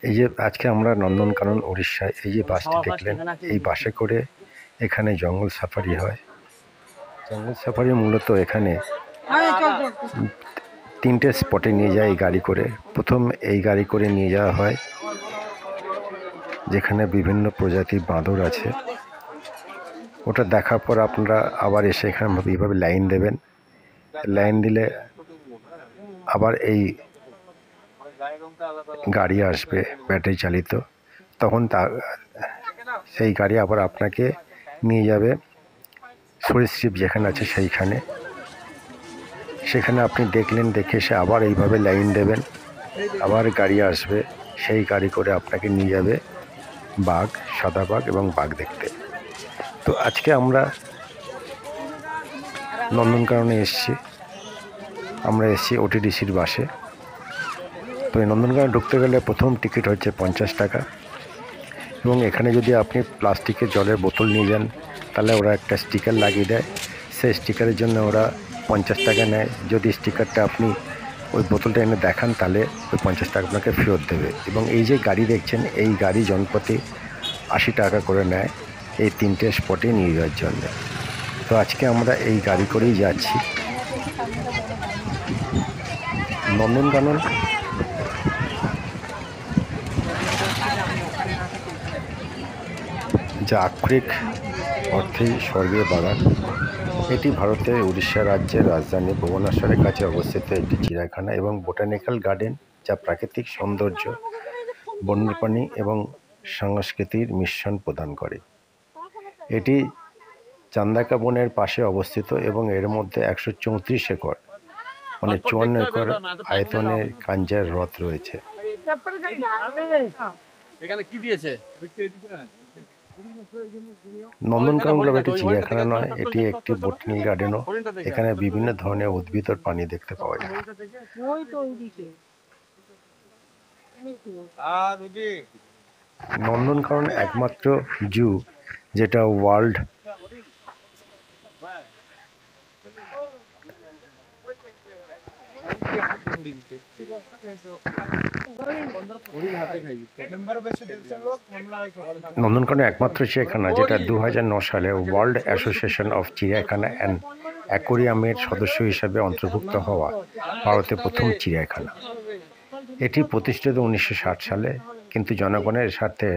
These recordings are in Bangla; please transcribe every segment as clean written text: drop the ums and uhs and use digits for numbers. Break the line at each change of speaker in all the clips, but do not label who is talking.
এই যে আজকে আমরা নন্দনকানন উড়িষ্যায় এই যে বাসটি দেখলেন, এই বাসে করে এখানে জঙ্গল সাফারি হয়। জঙ্গল সাফারি মূলত এখানে 3টে স্পটে নিয়ে যায় এই গাড়ি করে। প্রথম এই গাড়ি করে নিয়ে যাওয়া হয় যেখানে বিভিন্ন প্রজাতির বাঁদর আছে। ওটা দেখার পর আপনারা আবার এসে এখানে এইভাবে লাইন দেবেন। লাইন দিলে আবার এই গাড়ি আসবে ব্যাটারি চালিত, তখন সেই গাড়ি আবার আপনাকে নিয়ে যাবে সরীসৃপ যেখানে আছে সেইখানে। সেখানে আপনি দেখলেন, দেখে এসে আবার এইভাবে লাইন দেবেন, আবার গাড়ি আসবে, সেই গাড়ি করে আপনাকে নিয়ে যাবে বাঘ, সাদা বাঘ এবং বাঘ দেখতে। তো আজকে আমরা নন্দনকাননে এসেছি, আমরা এসেছি ওটিডিসির বাসে। তো এই নন্দনকাননে ঢুকতে গেলে প্রথম টিকিট হচ্ছে 50 টাকা, এবং এখানে যদি আপনি প্লাস্টিকের জলের বোতল নিয়ে যান তাহলে ওরা একটা স্টিকার লাগিয়ে দেয়, সেই স্টিকারের জন্য ওরা 50 টাকা নেয়। যদি স্টিকারটা আপনি ওই বোতলটা এনে দেখান তাহলে ওই 50 টাকা আপনাকে ফেরত দেবে। এবং এই যে গাড়ি দেখছেন, এই গাড়ি জনপ্রতি 80 টাকা করে নেয় এই 3টে স্পটে নিয়ে যাওয়ার জন্য। তো আজকে আমরা এই গাড়ি করেই যাচ্ছি নন্দনকানন। যা আক্ষরিক অর্থেই স্বর্গীয় বাগান। এটি ভারতের উড়িষ্যা রাজ্যের রাজধানী ভুবনেশ্বরের কাছে অবস্থিত একটি চিড়িয়াখানা এবং বোটানিক্যাল গার্ডেন, যা প্রাকৃতিক সৌন্দর্য, বন্যপ্রাণী এবং সংস্কৃতির মিশ্রণ প্রদান করে। এটি চান্দাকা বনের পাশে অবস্থিত এবং এর মধ্যে 134 একর মানে 54 একর আয়তনের কাঞ্জার হ্রদ রয়েছে। নন্দনকানন ক্লাব একটি চিড়িয়াখানা নয়, এটি একটি বোটানিক্যাল গার্ডেনও। এখানে বিভিন্ন ধরনের উদ্ভিদ ও প্রাণী দেখতে পাওয়া যায়। নন্দনকানন একমাত্র জু যেটা ওয়ার্ল্ড নন্দনকানন একমাত্র চিড়িয়াখানা যেটা 2009 সালে ওয়ার্ল্ড অ্যাসোসিয়েশন অফ চিড়িয়াখানা অ্যান্ড অ্যাকোয়ারিয়ামের সদস্য হিসাবে অন্তর্ভুক্ত হওয়া ভারতের প্রথম চিড়িয়াখানা। এটি প্রতিষ্ঠিত 1960 সালে, কিন্তু জনগণের স্বার্থে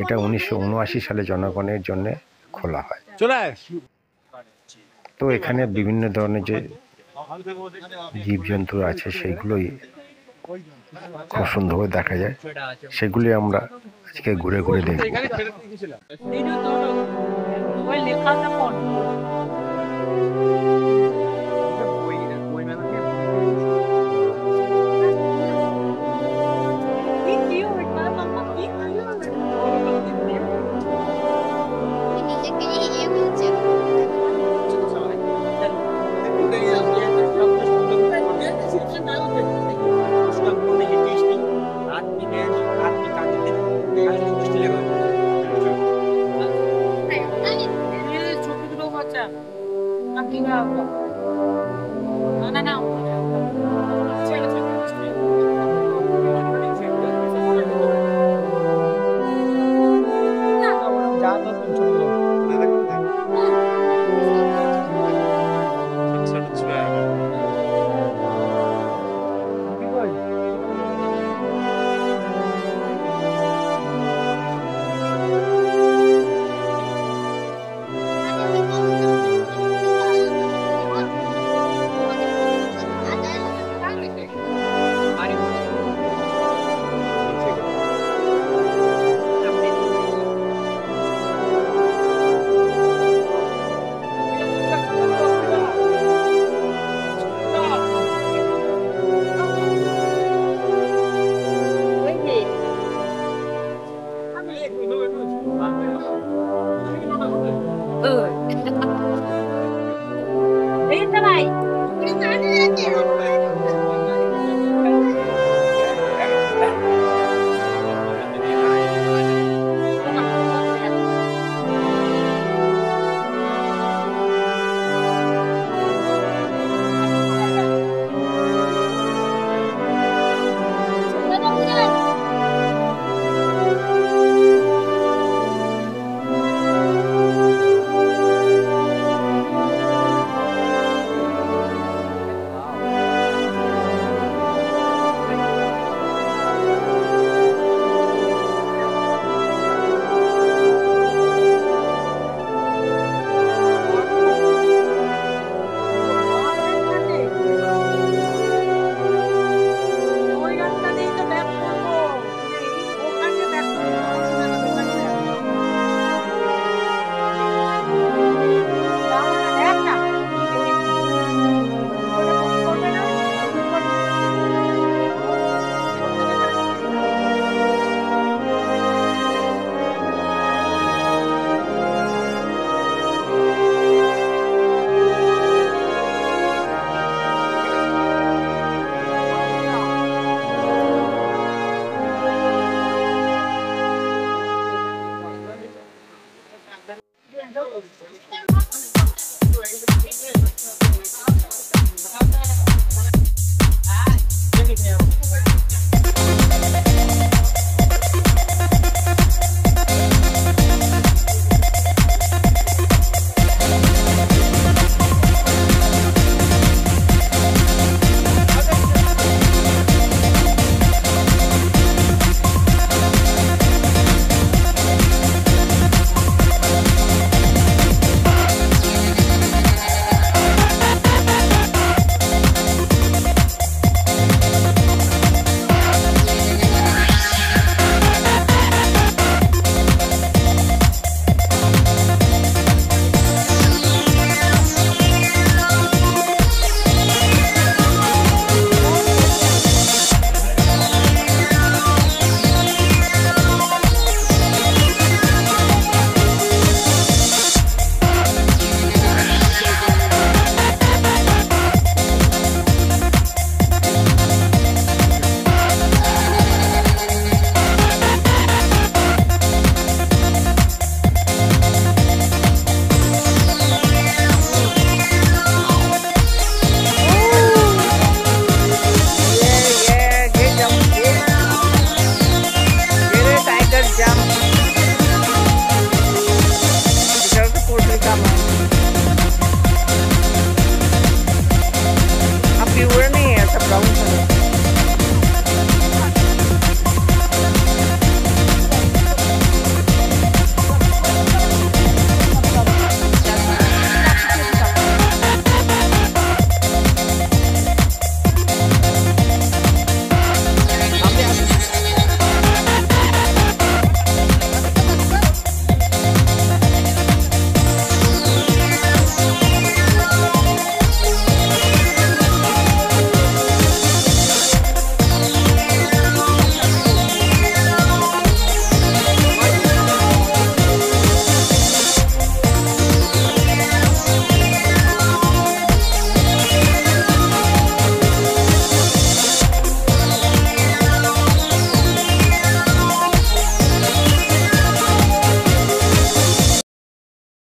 এটা 1979 সালে জনগণের জন্য খোলা হয়। তো এখানে বিভিন্ন ধরনের যে জীবজন্তু আছে সেইগুলোই খুব সুন্দরভাবে দেখা যায়, সেগুলি আমরা আজকে ঘুরে ঘুরে দেখব।